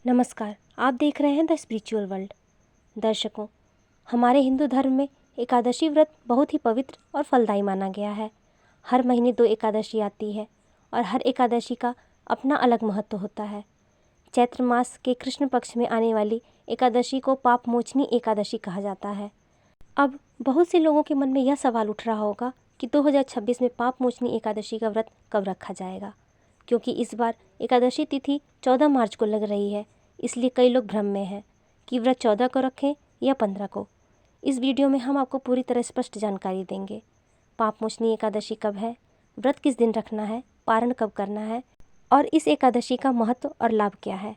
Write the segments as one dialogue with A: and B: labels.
A: नमस्कार, आप देख रहे हैं द स्पिरिचुअल वर्ल्ड। दर्शकों, हमारे हिंदू धर्म में एकादशी व्रत बहुत ही पवित्र और फलदायी माना गया है। हर महीने 2 एकादशी आती है और हर एकादशी का अपना अलग महत्व होता है। चैत्र मास के कृष्ण पक्ष में आने वाली एकादशी को पाप मोचनी एकादशी कहा जाता है। अब बहुत से लोगों के मन में यह सवाल उठ रहा होगा कि 2026 में पाप मोचनी एकादशी का व्रत कब रखा जाएगा, क्योंकि इस बार एकादशी तिथि 14 मार्च को लग रही है। इसलिए कई लोग भ्रम में हैं कि व्रत 14 को रखें या 15 को। इस वीडियो में हम आपको पूरी तरह स्पष्ट जानकारी देंगे। पाप मोचनी एकादशी कब है, व्रत किस दिन रखना है, पारण कब करना है और इस एकादशी का महत्व और लाभ क्या है।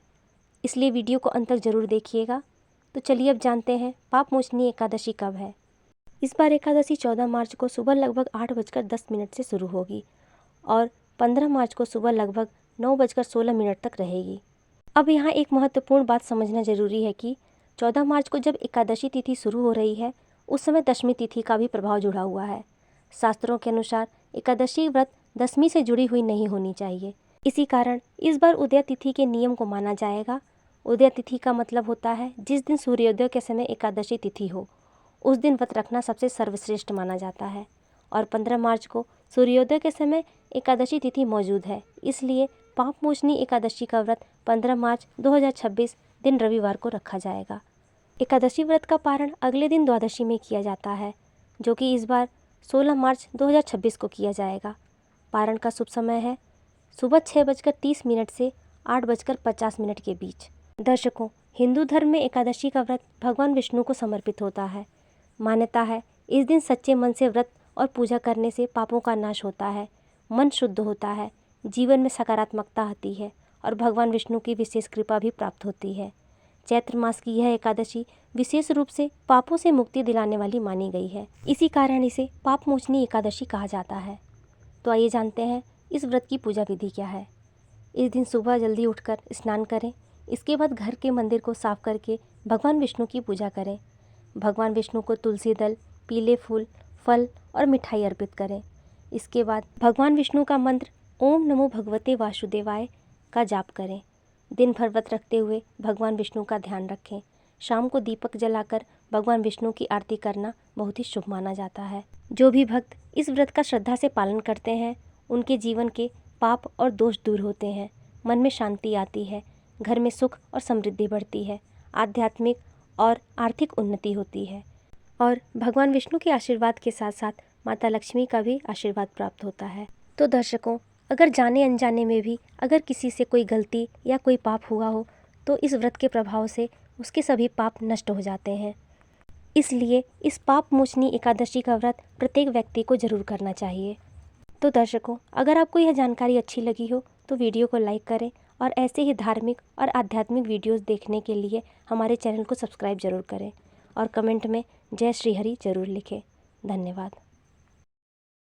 A: इसलिए वीडियो को अंत तक जरूर देखिएगा। तो चलिए अब जानते हैं पाप मोचनी एकादशी कब है। इस बार एकादशी 14 मार्च को सुबह लगभग 8:10 से शुरू होगी और 15 मार्च को सुबह लगभग 9:16 तक रहेगी। अब यहाँ एक महत्वपूर्ण बात समझना जरूरी है कि 14 मार्च को जब एकादशी तिथि शुरू हो रही है, उस समय दशमी तिथि का भी प्रभाव जुड़ा हुआ है। शास्त्रों के अनुसार एकादशी व्रत दशमी से जुड़ी हुई नहीं होनी चाहिए। इसी कारण इस बार उदय तिथि के नियम को माना जाएगा। उदय तिथि का मतलब होता है जिस दिन सूर्योदय के समय एकादशी तिथि हो, उस दिन व्रत रखना सबसे सर्वश्रेष्ठ माना जाता है। और 15 मार्च को सूर्योदय के समय एकादशी तिथि मौजूद है, इसलिए पाप मोचनी एकादशी का व्रत 15 मार्च 2026 दिन रविवार को रखा जाएगा। एकादशी व्रत का पारण अगले दिन द्वादशी में किया जाता है, जो कि इस बार 16 मार्च 2026 को किया जाएगा। पारण का शुभ समय है सुबह 6:30 से 8:50 के बीच। दर्शकों, हिंदू धर्म में एकादशी का व्रत भगवान विष्णु को समर्पित होता है। मान्यता है इस दिन सच्चे मन से व्रत और पूजा करने से पापों का नाश होता है, मन शुद्ध होता है, जीवन में सकारात्मकता आती है और भगवान विष्णु की विशेष कृपा भी प्राप्त होती है। चैत्र मास की यह एकादशी विशेष रूप से पापों से मुक्ति दिलाने वाली मानी गई है। इसी कारण इसे पाप मोचनी एकादशी कहा जाता है। तो आइए जानते हैं इस व्रत की पूजा विधि क्या है। इस दिन सुबह जल्दी उठकर स्नान करें। इसके बाद घर के मंदिर को साफ करके भगवान विष्णु की पूजा करें। भगवान विष्णु को तुलसी दल, पीले फूल, फल और मिठाई अर्पित करें। इसके बाद भगवान विष्णु का मंत्र ओम नमो भगवते वासुदेवाय का जाप करें। दिन भर व्रत रखते हुए भगवान विष्णु का ध्यान रखें। शाम को दीपक जलाकर भगवान विष्णु की आरती करना बहुत ही शुभ माना जाता है। जो भी भक्त इस व्रत का श्रद्धा से पालन करते हैं, उनके जीवन के पाप और दोष दूर होते हैं, मन में शांति आती है, घर में सुख और समृद्धि बढ़ती है, आध्यात्मिक और आर्थिक उन्नति होती है और भगवान विष्णु के आशीर्वाद के साथ साथ माता लक्ष्मी का भी आशीर्वाद प्राप्त होता है। तो दर्शकों, अगर जाने अनजाने में भी अगर किसी से कोई गलती या कोई पाप हुआ हो, तो इस व्रत के प्रभाव से उसके सभी पाप नष्ट हो जाते हैं। इसलिए इस पाप मोचनी एकादशी का व्रत प्रत्येक व्यक्ति को जरूर करना चाहिए। तो दर्शकों, अगर आपको यह जानकारी अच्छी लगी हो तो वीडियो को लाइक करें और ऐसे ही धार्मिक और आध्यात्मिक वीडियोस देखने के लिए हमारे चैनल को सब्सक्राइब जरूर करें और कमेंट में जय श्री हरि जरूर लिखें। धन्यवाद।